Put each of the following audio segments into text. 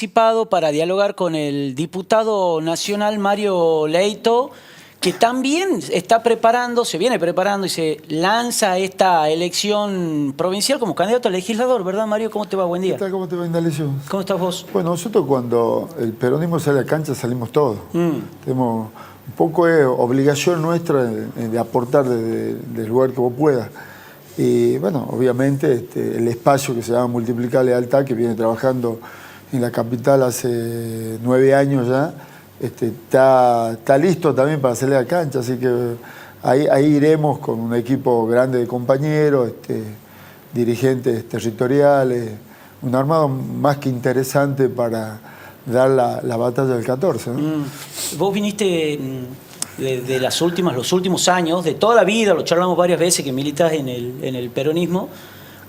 Participado para dialogar con el diputado nacional Mario Leito, que también está preparando, se viene preparando y se lanza a esta elección provincial como candidato a legislador, ¿verdad, Mario? ¿Cómo te va? Buen día. ¿Qué tal? ¿Cómo te va, Indalecio? ¿Cómo estás vos? Bueno, nosotros cuando el peronismo sale a cancha salimos todos. Tenemos un poco de obligación nuestra de aportar desde el lugar que vos puedas. Y bueno, obviamente el espacio que se llama Multiplicar Lealtad, que viene trabajando en la capital hace 9 años ya, está listo también para salir a cancha, así que ahí iremos con un equipo grande de compañeros, dirigentes territoriales, un armado más que interesante para dar la batalla del 14, ¿no? Vos viniste de los últimos años, de toda la vida, lo charlamos varias veces, que militás en el peronismo,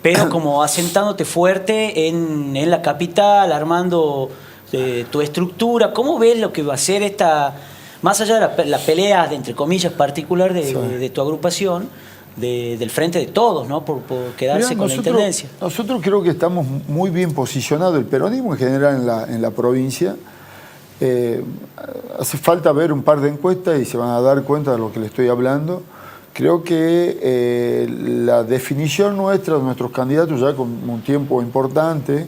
pero como asentándote fuerte en la capital, armando tu estructura. ¿Cómo ves lo que va a ser esta, más allá de la pelea, de, entre comillas, particular de tu agrupación, del frente de todos, ¿no? por quedarse con la intendencia? Nosotros creo que estamos muy bien posicionados, el peronismo en general en la provincia. Hace falta ver un par de encuestas y se van a dar cuenta de lo que le estoy hablando. Creo que la definición nuestra de nuestros candidatos ya con un tiempo importante,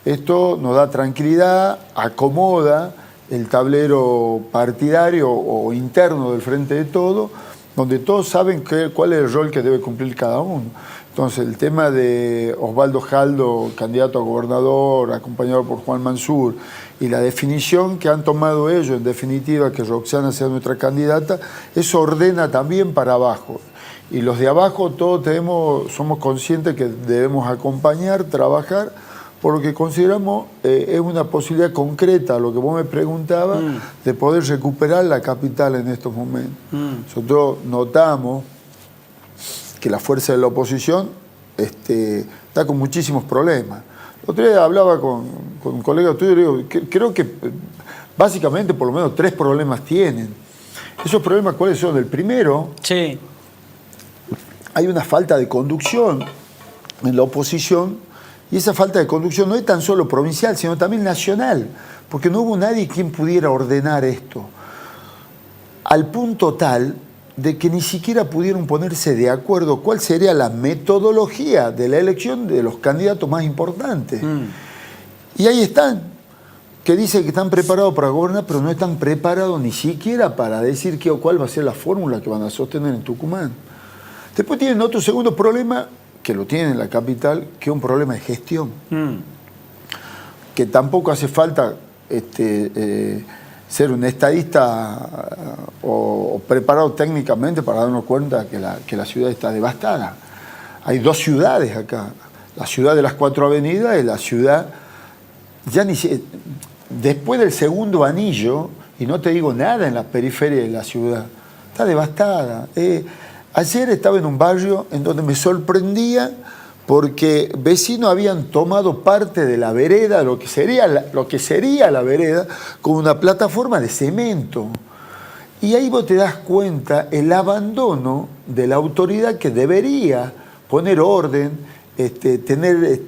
esto nos da tranquilidad, acomoda el tablero partidario o interno del Frente de Todos, donde todos saben cuál es el rol que debe cumplir cada uno. Entonces, el tema de Osvaldo Jaldo, candidato a gobernador, acompañado por Juan Mansur, y la definición que han tomado ellos, en definitiva, que Roxana sea nuestra candidata, eso ordena también para abajo. Y los de abajo todos somos conscientes que debemos acompañar, trabajar, por lo que consideramos es una posibilidad concreta, lo que vos me preguntabas, de poder recuperar la capital en estos momentos. Nosotros notamos que la fuerza de la oposición está con muchísimos problemas. El otro día hablaba con un colega tuyo y digo, creo que básicamente por lo menos 3 problemas tienen. ¿Esos problemas cuáles son? El primero, sí, hay una falta de conducción en la oposición, y esa falta de conducción no es tan solo provincial, sino también nacional, porque no hubo nadie quien pudiera ordenar esto, al punto tal de que ni siquiera pudieron ponerse de acuerdo cuál sería la metodología de la elección de los candidatos más importantes. Y ahí están, que dicen que están preparados para gobernar, pero no están preparados ni siquiera para decir qué o cuál va a ser la fórmula que van a sostener en Tucumán. Después tienen otro segundo problema, que lo tienen en la capital, que es un problema de gestión. Que tampoco hace falta ser un estadista o preparado técnicamente para darnos cuenta que la ciudad está devastada. Hay 2 ciudades acá, la ciudad de las 4 avenidas y la ciudad, después del segundo anillo, y no te digo nada en la periferia de la ciudad, está devastada. Ayer estaba en un barrio en donde me sorprendía porque vecinos habían tomado parte de la vereda, lo que sería la vereda, con una plataforma de cemento. Y ahí vos te das cuenta el abandono de la autoridad que debería poner orden, tener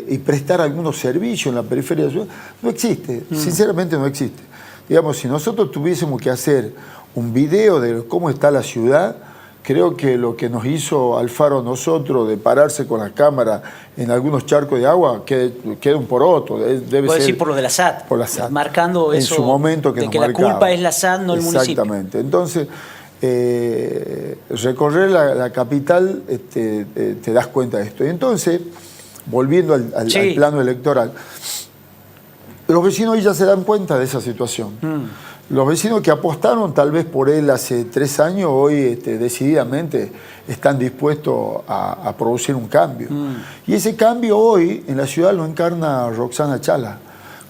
y prestar algunos servicios en la periferia de la ciudad. No existe, sinceramente no existe. Digamos, si nosotros tuviésemos que hacer un video de cómo está la ciudad, creo que lo que nos hizo Alfaro a nosotros de pararse con la cámara en algunos charcos de agua queda un poroto. Debe ser decir por lo de la SAT. Por la SAT. Marcando eso. En su momento que de nos que marcaba. La culpa es la SAT, no el municipio. Exactamente. Entonces, recorrer la capital te das cuenta de esto. Y entonces, volviendo al plano electoral, los vecinos hoy ya se dan cuenta de esa situación. Los vecinos que apostaron tal vez por él hace 3 años, hoy decididamente están dispuestos a producir un cambio. Y ese cambio hoy en la ciudad lo encarna Roxana Chala.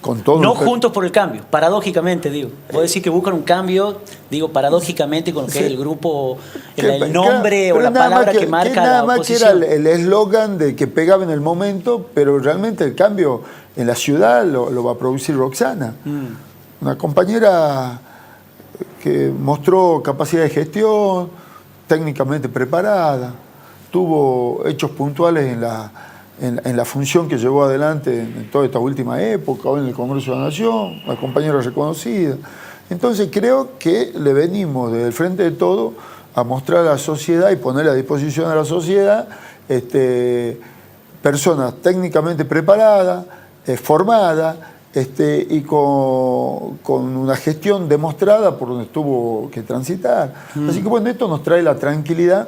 Con todo no Juntos por el Cambio, paradójicamente digo. Vos decís que buscan un cambio, digo paradójicamente con lo que es el grupo, el nombre o la palabra que marca la oposición. Nada más que era el eslogan de que pegaba en el momento, pero realmente el cambio en la ciudad lo va a producir Roxana. Una compañera que mostró capacidad de gestión, técnicamente preparada, tuvo hechos puntuales en la función que llevó adelante en toda esta última época, hoy en el Congreso de la Nación, una compañera reconocida. Entonces creo que le venimos desde el Frente de Todos a mostrar a la sociedad y poner a disposición a la sociedad personas técnicamente preparadas, formadas, y con una gestión demostrada por donde tuvo que transitar. Así que bueno, esto nos trae la tranquilidad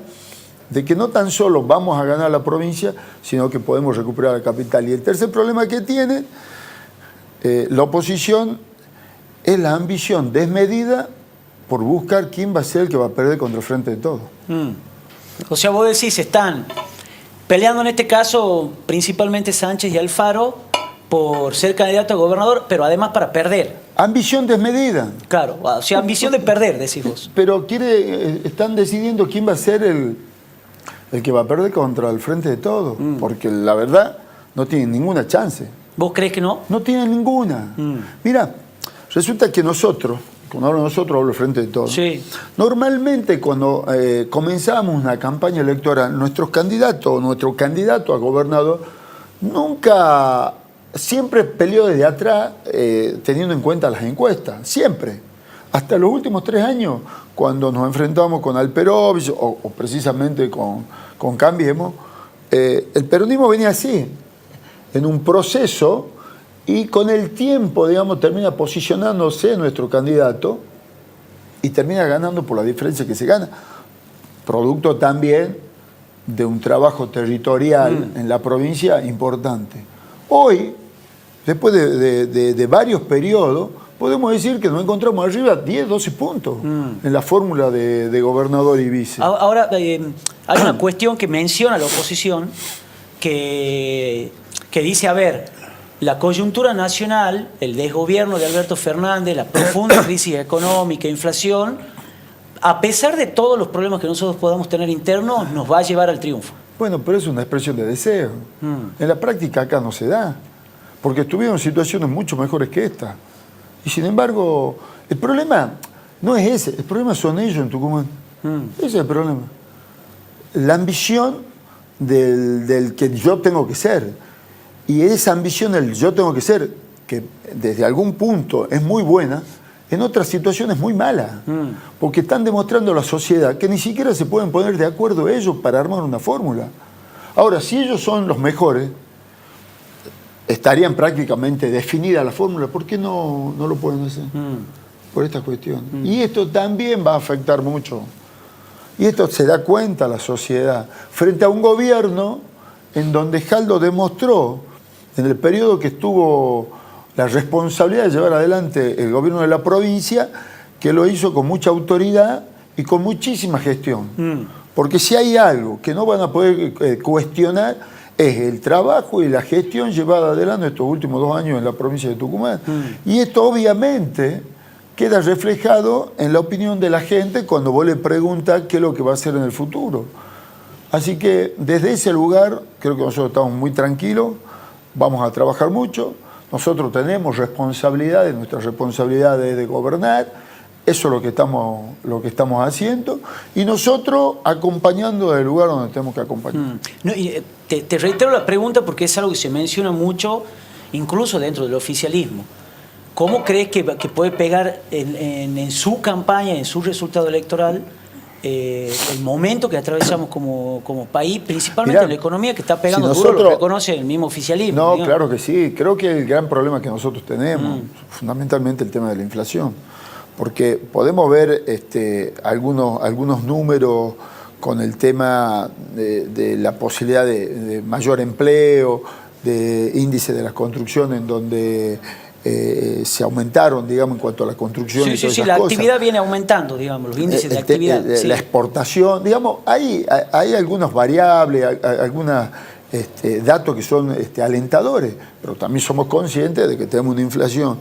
de que no tan solo vamos a ganar la provincia, sino que podemos recuperar la capital. Y el tercer problema que tiene la oposición es la ambición desmedida por buscar quién va a ser el que va a perder contra el Frente de Todos. O sea, vos decís, están peleando en este caso principalmente Sánchez y Alfaro por ser candidato a gobernador, pero además para perder. Ambición desmedida. Claro, o sea, ambición de perder, decís vos. Pero están decidiendo quién va a ser el que va a perder contra el Frente de Todos, porque la verdad no tienen ninguna chance. ¿Vos crees que no? No tienen ninguna. Mira, resulta que nosotros, cuando hablo de nosotros, hablo del Frente de Todos. Sí. Normalmente cuando comenzábamos una campaña electoral, nuestro candidato a gobernador siempre peleó desde atrás teniendo en cuenta las encuestas, siempre. Hasta los últimos 3 años, cuando nos enfrentamos con Alperovich o precisamente con Cambiemos, el peronismo venía así, en un proceso, y con el tiempo, digamos, termina posicionándose nuestro candidato y termina ganando por la diferencia que se gana, producto también de un trabajo territorial en la provincia importante. Hoy, después de varios periodos, podemos decir que nos encontramos arriba 10, 12 puntos en la fórmula de gobernador y vice. Ahora, hay una cuestión que menciona la oposición que dice, a ver, la coyuntura nacional, el desgobierno de Alberto Fernández, la profunda crisis económica, inflación, a pesar de todos los problemas que nosotros podamos tener internos, nos va a llevar al triunfo. Bueno, pero es una expresión de deseo. En la práctica acá no se da, porque estuvieron en situaciones mucho mejores que esta. Y sin embargo, el problema no es ese, el problema son ellos en Tucumán. Ese es el problema. La ambición del que yo tengo que ser. Y esa ambición del yo tengo que ser, que desde algún punto es muy buena, en otras situaciones muy mala. Porque están demostrando a la sociedad que ni siquiera se pueden poner de acuerdo ellos para armar una fórmula. Ahora, si ellos son los mejores, estarían prácticamente definida la fórmula. ¿Por qué no lo pueden hacer? Por esta cuestión. Y esto también va a afectar mucho. Y esto se da cuenta la sociedad. Frente a un gobierno en donde Jaldo demostró, en el periodo que estuvo la responsabilidad de llevar adelante el gobierno de la provincia, que lo hizo con mucha autoridad y con muchísima gestión. Porque si hay algo que no van a poder cuestionar, es el trabajo y la gestión llevada adelante estos últimos 2 años en la provincia de Tucumán. Y esto obviamente queda reflejado en la opinión de la gente cuando vos le preguntas qué es lo que va a hacer en el futuro. Así que desde ese lugar creo que nosotros estamos muy tranquilos, vamos a trabajar mucho, nosotros tenemos responsabilidades, nuestra responsabilidad es de gobernar, eso es lo que estamos haciendo, y nosotros acompañando del lugar donde tenemos que acompañar. No, y te reitero la pregunta porque es algo que se menciona mucho, incluso dentro del oficialismo. ¿Cómo crees que puede pegar en su campaña, en su resultado electoral, el momento que atravesamos como país, principalmente en la economía, que está pegando duro, lo reconoce el mismo oficialismo? No, digamos. Claro que sí. Creo que el gran problema que nosotros tenemos, fundamentalmente el tema de la inflación, porque podemos ver algunos números con el tema de la posibilidad de mayor empleo, de índice de las construcciones en donde se aumentaron, digamos, en cuanto a la construcción y todas esas la cosas. Actividad viene aumentando, digamos, los índices de actividad. La exportación, digamos, hay algunas variables, algunos datos que son alentadores, pero también somos conscientes de que tenemos una inflación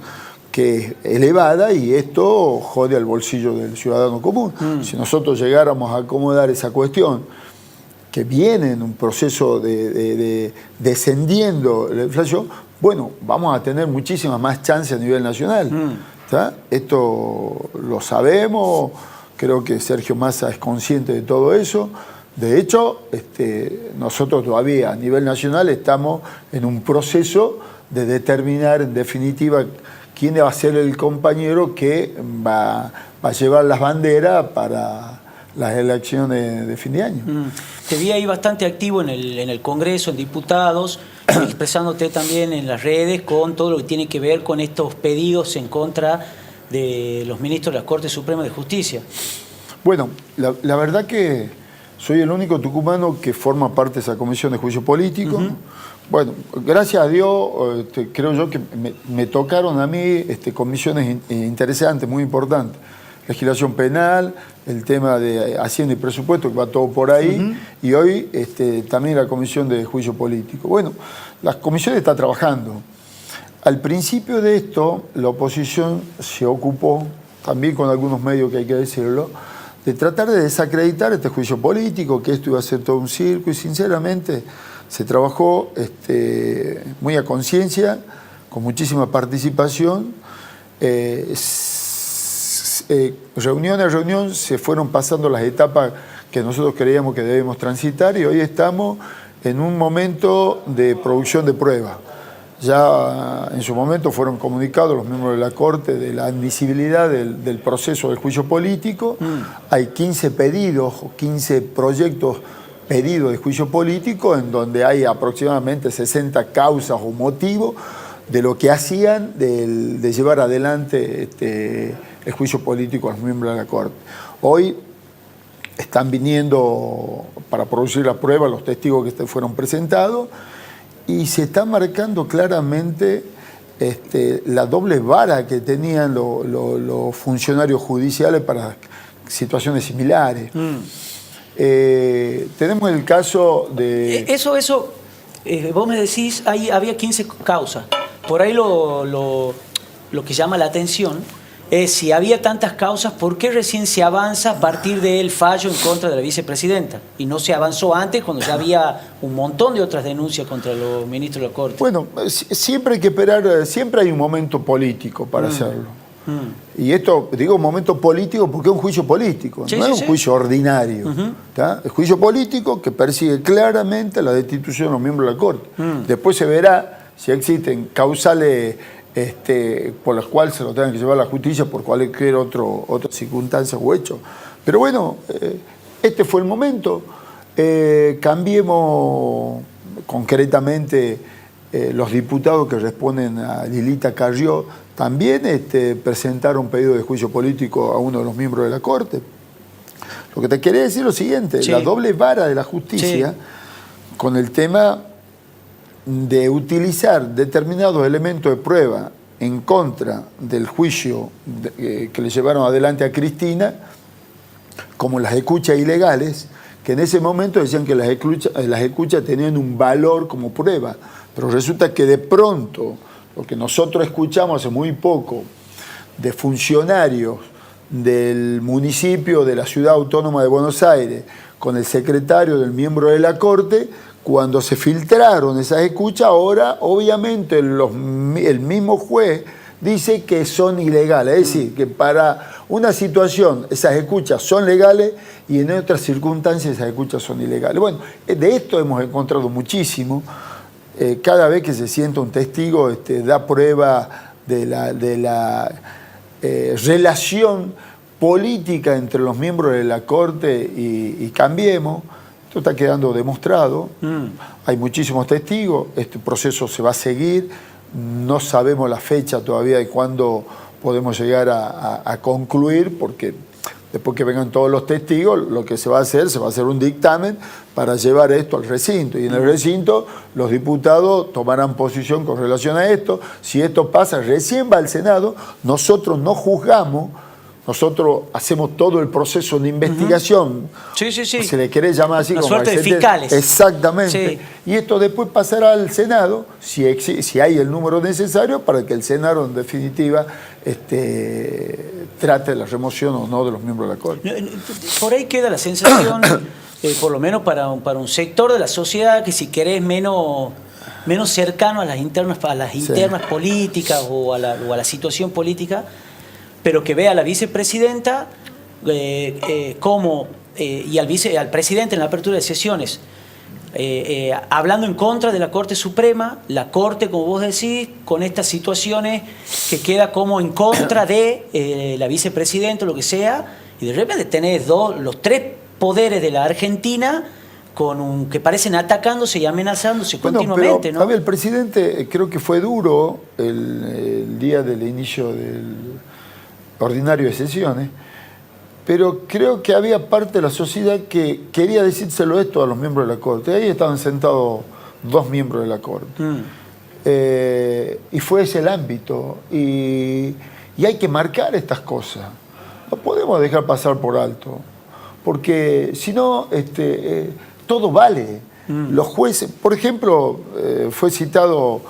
que es elevada y esto jode al bolsillo del ciudadano común. Si nosotros llegáramos a acomodar esa cuestión, que viene en un proceso de descendiendo la inflación, bueno, vamos a tener muchísimas más chances a nivel nacional. Esto lo sabemos, creo que Sergio Massa es consciente de todo eso, De hecho, nosotros todavía a nivel nacional estamos en un proceso de determinar en definitiva quién va a ser el compañero que va a llevar las banderas para las elecciones de fin de año. Te vi ahí bastante activo en el Congreso, en diputados, expresándote también en las redes con todo lo que tiene que ver con estos pedidos en contra de los ministros de la Corte Suprema de Justicia. Bueno, la verdad que soy el único tucumano que forma parte de esa comisión de juicio político. Bueno, gracias a Dios, creo yo que me tocaron a mí comisiones interesantes, muy importantes. Legislación penal, el tema de Hacienda y Presupuesto, que va todo por ahí, y hoy también la comisión de juicio político. Bueno, la comisión está trabajando. Al principio de esto, la oposición se ocupó, también con algunos medios que hay que decirlo, de tratar de desacreditar este juicio político, que esto iba a ser todo un circo, y sinceramente se trabajó muy a conciencia, con muchísima participación. Reunión a reunión se fueron pasando las etapas que nosotros creíamos que debemos transitar, y hoy estamos en un momento de producción de pruebas. Ya en su momento fueron comunicados los miembros de la Corte de la admisibilidad del proceso del juicio político. Hay 15 pedidos o 15 proyectos pedidos de juicio político, en donde hay aproximadamente 60 causas o motivos de lo que hacían de llevar adelante el juicio político a los miembros de la Corte. Hoy están viniendo para producir la prueba los testigos que fueron presentados, y se está marcando claramente la doble vara que tenían los funcionarios judiciales para situaciones similares. Tenemos el caso de... Vos me decís, había 15 causas. Por ahí lo que llama la atención es, si había tantas causas, ¿por qué recién se avanza a partir del fallo en contra de la vicepresidenta? Y no se avanzó antes, cuando ya había un montón de otras denuncias contra los ministros de la Corte. Bueno, siempre hay que esperar, siempre hay un momento político para hacerlo. Y esto, digo, un momento político porque es un juicio político, no es un juicio ordinario. El juicio político que persigue claramente la destitución de los miembros de la Corte. Después se verá si existen causales por las cuales se lo tengan que llevar a la justicia por cualquier otra circunstancia o hecho. Pero bueno, este fue el momento. Cambiemos concretamente los diputados que responden a Lilita Carrió, también presentaron un pedido de juicio político a uno de los miembros de la Corte. Lo que te quería decir es lo siguiente, la doble vara de la justicia con el tema de utilizar determinados elementos de prueba en contra del juicio que le llevaron adelante a Cristina, como las escuchas ilegales, que en ese momento decían que las escuchas tenían un valor como prueba, pero resulta que de pronto lo que nosotros escuchamos hace muy poco de funcionarios del municipio de la Ciudad Autónoma de Buenos Aires con el secretario del miembro de la Corte, cuando se filtraron esas escuchas, ahora obviamente el mismo juez dice que son ilegales. Es decir, que para una situación esas escuchas son legales y en otras circunstancias esas escuchas son ilegales. Bueno, de esto hemos encontrado muchísimo. Cada vez que se sienta un testigo da prueba de la relación política entre los miembros de la Corte y Cambiemos. Esto está quedando demostrado. Hay muchísimos testigos. Este proceso se va a seguir. No sabemos la fecha todavía de cuándo podemos llegar a concluir, porque después que vengan todos los testigos, lo que se va a hacer un dictamen para llevar esto al recinto. Y en el recinto los diputados tomarán posición con relación a esto. Si esto pasa, recién va al Senado. Nosotros no juzgamos, nosotros hacemos todo el proceso de investigación. Se le quiere llamar así, una como suerte de fiscales. Exactamente. Y esto después pasará al Senado, si hay el número necesario, para que el Senado en definitiva trate la remoción o no de los miembros de la Corte. Por ahí queda la sensación, por lo menos para un sector de la sociedad que, si querés, menos cercano a las internas políticas o a la situación política, pero que ve a la vicepresidenta como y al presidente en la apertura de sesiones, hablando en contra de la Corte Suprema, la Corte, como vos decís, con estas situaciones que queda como en contra de la vicepresidenta o lo que sea, y de repente tenés los tres poderes de la Argentina que parecen atacándose y amenazándose continuamente. Pero, ¿no? El presidente creo que fue duro el día del inicio del ordinario de sesiones, pero creo que había parte de la sociedad que quería decírselo esto a los miembros de la Corte. Ahí estaban sentados 2 miembros de la Corte. Y fue ese el ámbito. Y hay que marcar estas cosas. No podemos dejar pasar por alto. Porque si no, todo vale. Los jueces, por ejemplo, fue citado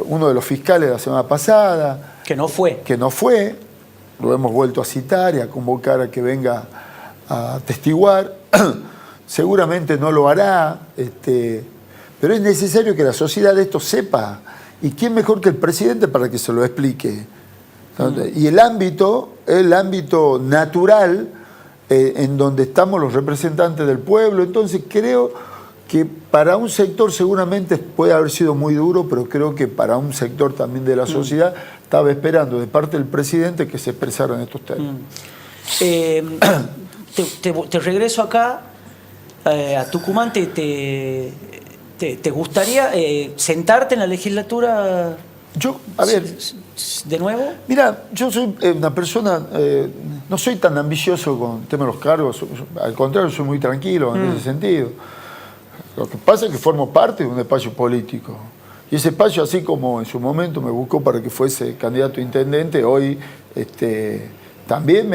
uno de los fiscales la semana pasada. Que no fue. Que no fue. Lo hemos vuelto a citar y a convocar a que venga a testiguar. Seguramente no lo hará, pero es necesario que la sociedad de esto sepa. ¿Y quién mejor que el presidente para que se lo explique? Y el ámbito natural en donde estamos los representantes del pueblo. Entonces creo que para un sector seguramente puede haber sido muy duro, pero creo que para un sector también de la sociedad estaba esperando de parte del presidente que se expresaran estos términos. Te regreso acá a Tucumán. ¿Te gustaría sentarte en la legislatura? Yo, a ver, ¿de nuevo? Mira, yo soy una persona, no soy tan ambicioso con el tema de los cargos, al contrario, soy muy tranquilo en ese sentido. Lo que pasa es que formo parte de un espacio político. Y ese espacio, así como en su momento me buscó para que fuese candidato a intendente, hoy también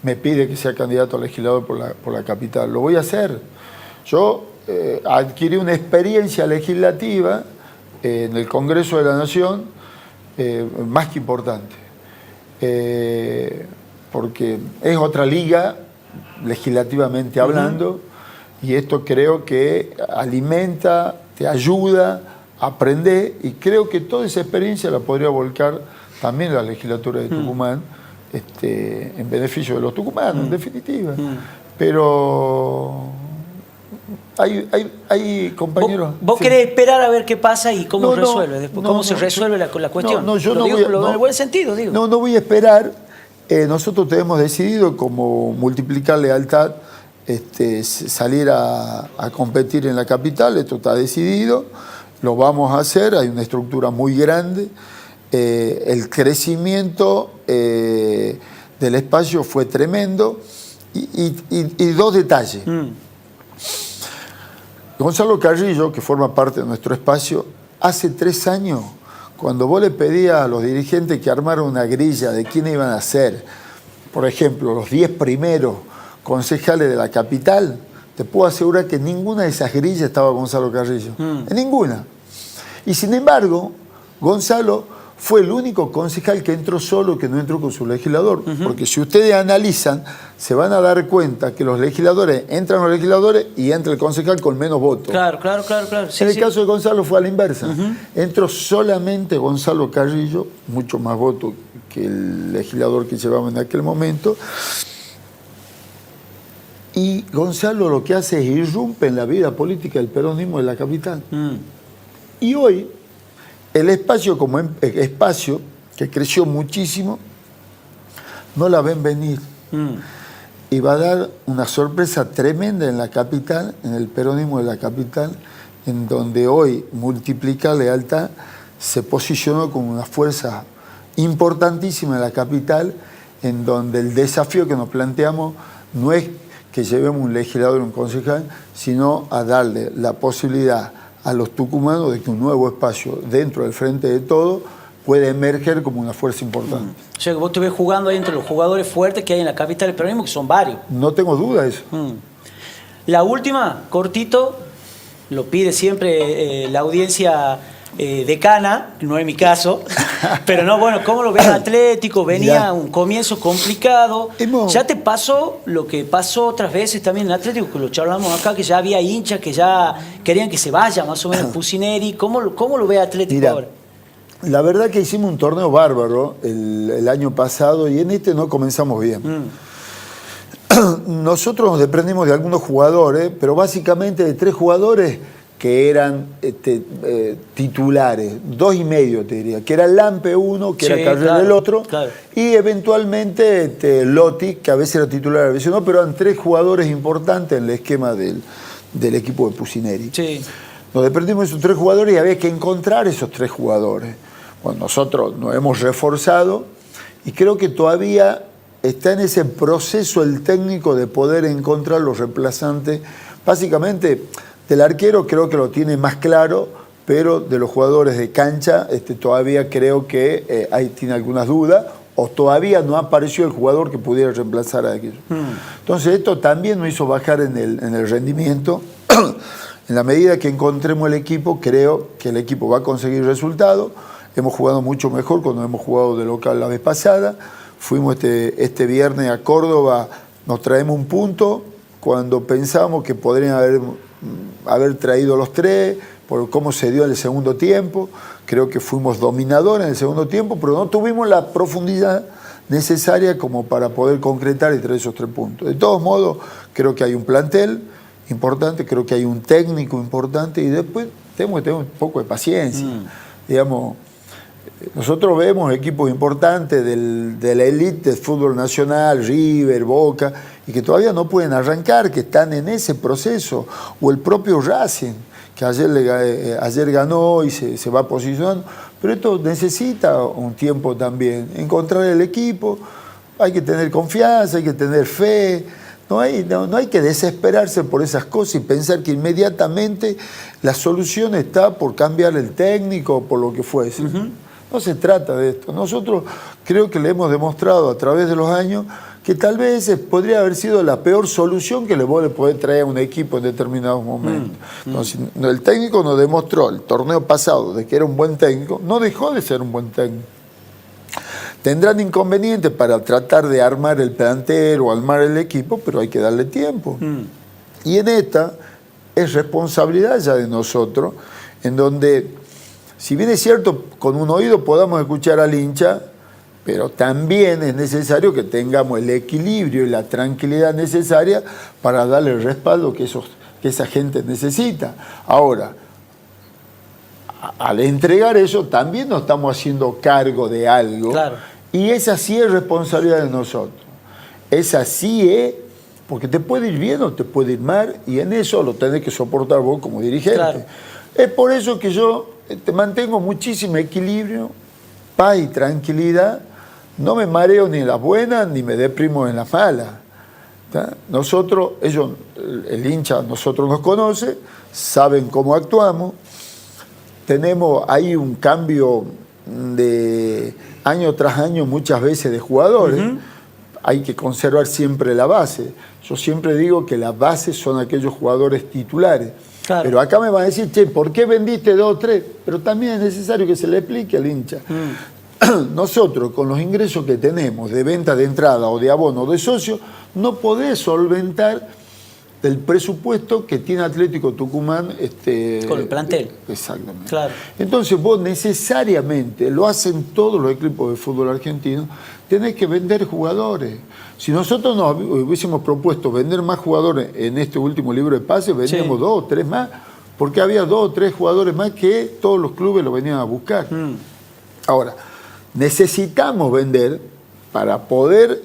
me pide que sea candidato a legislador por la capital. Lo voy a hacer. Yo adquirí una experiencia legislativa en el Congreso de la Nación más que importante. Porque es otra liga, legislativamente hablando, y esto creo que alimenta, te ayuda a aprender, y creo que toda esa experiencia la podría volcar también la legislatura de Tucumán, en beneficio de los tucumanos, en definitiva. Pero hay compañeros... ¿Vos querés esperar a ver qué pasa y cómo resuelve después? ¿Cómo se resuelve la cuestión? Yo lo no digo voy en el buen sentido, digo. No voy a esperar. Nosotros tenemos decidido como multiplicar lealtad, salir a competir en la capital. Esto está decidido, lo vamos a hacer. Hay una estructura muy grande. El crecimiento del espacio fue tremendo. Y 2 detalles. Gonzalo Carrillo, que forma parte de nuestro espacio, hace 3 años, cuando vos le pedías a los dirigentes que armaran una grilla de quiénes iban a ser, por ejemplo, los 10 primeros concejales de la capital, te puedo asegurar que en ninguna de esas grillas estaba Gonzalo Carrillo. En ninguna. Y sin embargo, Gonzalo fue el único concejal que entró solo, que no entró con su legislador. Porque si ustedes analizan, se van a dar cuenta que los legisladores, entran los legisladores y entra el concejal con menos votos. Claro. Sí, en el caso de Gonzalo fue a la inversa. Entró solamente Gonzalo Carrillo, mucho más votos que el legislador que llevaba en aquel momento. Y Gonzalo lo que hace es irrumpe en la vida política del peronismo de la capital. Y hoy, el espacio como espacio, que creció muchísimo, no la ven venir. Y va a dar una sorpresa tremenda en la capital, en el peronismo de la capital, en donde hoy Multiplicar Lealtad se posicionó como una fuerza importantísima en la capital, en donde el desafío que nos planteamos no es que llevemos un legislador o un concejal, sino a darle la posibilidad a los tucumanos de que un nuevo espacio dentro del Frente de Todos puede emerger como una fuerza importante. O sea, que vos te ves jugando ahí entre los jugadores fuertes que hay en la capital del peronismo, que son varios. No tengo duda de eso. La última, cortito, lo pide siempre la audiencia decana, no es mi caso, pero no, bueno, ¿cómo lo ves Atlético? Venía un comienzo complicado. ¿Ya te pasó lo que pasó otras veces también en Atlético, que lo charlamos acá, que ya había hinchas que ya querían que se vaya más o menos Pusineri? ¿Cómo lo ve Atlético ahora? La verdad que hicimos un torneo bárbaro el año pasado y en no comenzamos bien. nosotros nos desprendimos de algunos jugadores, pero básicamente de 3 jugadores que eran titulares, 2 y medio te diría, que era Lampe uno, que era Carrera el otro, y eventualmente Lotti, que a veces era titular, a veces no, pero eran 3 jugadores importantes en el esquema del equipo de Pusineri. Sí. Nos desprendimos de esos 3 jugadores y había que encontrar esos 3 jugadores. Bueno, nosotros nos hemos reforzado y creo que todavía está en ese proceso el técnico de poder encontrar los reemplazantes. Básicamente, del arquero creo que lo tiene más claro, pero de los jugadores de cancha todavía creo que ahí tiene algunas dudas, o todavía no apareció el jugador que pudiera reemplazar a aquellos. Entonces esto también nos hizo bajar en el rendimiento. En la medida que encontremos el equipo, creo que el equipo va a conseguir resultados. Hemos jugado mucho mejor cuando hemos jugado de local la vez pasada. Fuimos este viernes a Córdoba, nos traemos un punto cuando pensamos que podrían haber traído los 3, por cómo se dio en el segundo tiempo. Creo que fuimos dominadores en el segundo tiempo, pero no tuvimos la profundidad necesaria como para poder concretar y traer esos 3 puntos. De todos modos, creo que hay un plantel importante, creo que hay un técnico importante y después tenemos que tener un poco de paciencia. Digamos, nosotros vemos equipos importantes de la élite del fútbol nacional, River, Boca, y que todavía no pueden arrancar, que están en ese proceso, o el propio Racing, que ayer ganó y se va posicionando, pero esto necesita un tiempo también, encontrar el equipo, hay que tener confianza, hay que tener fe, no hay que desesperarse por esas cosas y pensar que inmediatamente la solución está por cambiar el técnico o por lo que fuese. No se trata de esto. Nosotros creo que le hemos demostrado a través de los años que tal vez podría haber sido la peor solución que le puede traer a un equipo en determinados momentos. Entonces, el técnico nos demostró el torneo pasado de que era un buen técnico, no dejó de ser un buen técnico. Tendrán inconvenientes para tratar de armar el plantel o armar el equipo, pero hay que darle tiempo. Y en esta es responsabilidad ya de nosotros, en donde, si bien es cierto, con un oído podamos escuchar al hincha, pero también es necesario que tengamos el equilibrio y la tranquilidad necesaria para darle el respaldo que esa gente necesita. Ahora, al entregar eso, también nos estamos haciendo cargo de algo. Claro. Y esa sí es responsabilidad de nosotros. Esa sí es, porque te puede ir bien o te puede ir mal, y en eso lo tenés que soportar vos como dirigente. Claro. Es por eso que yo te mantengo muchísimo equilibrio, paz y tranquilidad. No me mareo ni en las buenas ni me deprimo en las malas. ¿Tá? Nosotros, el hincha, nosotros nos conoce, saben cómo actuamos. Tenemos ahí un cambio de año tras año muchas veces de jugadores. Hay que conservar siempre la base. Yo siempre digo que las bases son aquellos jugadores titulares. Claro. Pero acá me van a decir, che, ¿por qué vendiste 2 o 3? Pero también es necesario que se le explique al hincha. Nosotros, con los ingresos que tenemos de venta de entrada o de abono o de socio, no podés solventar el presupuesto que tiene Atlético Tucumán. Con el plantel. Exactamente. Claro. Entonces vos necesariamente, lo hacen todos los equipos de fútbol argentino, tenés que vender jugadores. Si nosotros nos hubiésemos propuesto vender más jugadores en este último libro de pases, vendíamos 2 o 3 más, porque había 2 o 3 jugadores más que todos los clubes lo venían a buscar. Ahora, necesitamos vender para poder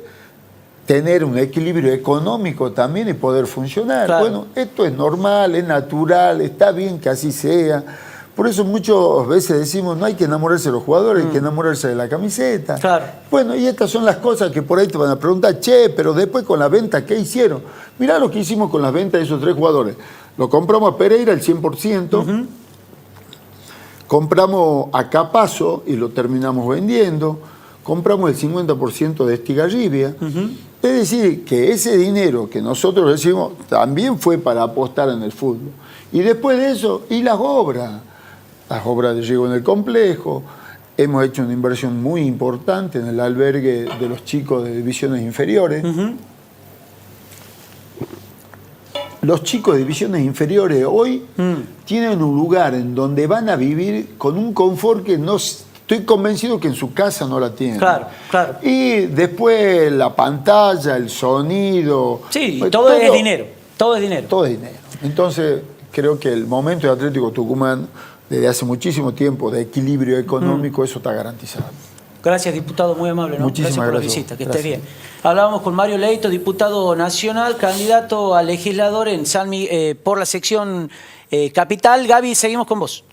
tener un equilibrio económico también y poder funcionar. Claro. Bueno, esto es normal, es natural, está bien que así sea. Por eso muchas veces decimos, no hay que enamorarse de los jugadores, hay que enamorarse de la camiseta. Claro. Bueno, y estas son las cosas que por ahí te van a preguntar, che, pero después con la venta, ¿qué hicieron? Mirá lo que hicimos con las ventas de esos 3 jugadores. Lo compramos a Pereira el 100%, compramos a Capazo y lo terminamos vendiendo, compramos el 50% de Estigarribia. Es decir, que ese dinero que nosotros recibimos también fue para apostar en el fútbol. Y después de eso, y las obras de riego en el complejo, hemos hecho una inversión muy importante en el albergue de los chicos de divisiones inferiores. Los chicos de divisiones inferiores hoy tienen un lugar en donde van a vivir con un confort que no estoy estoy convencido que en su casa no la tiene. Claro, claro. Y después la pantalla, el sonido. Sí, todo es dinero. Todo es dinero. Todo es dinero. Entonces, creo que el momento de Atlético Tucumán, desde hace muchísimo tiempo, de equilibrio económico, eso está garantizado. Gracias, diputado, muy amable, ¿no? Muchísimas Gracias por la gracias. visita, que Gracias. esté bien. Hablábamos con Mario Leito, diputado nacional, candidato a legislador en por la sección Capital. Gaby, seguimos con vos.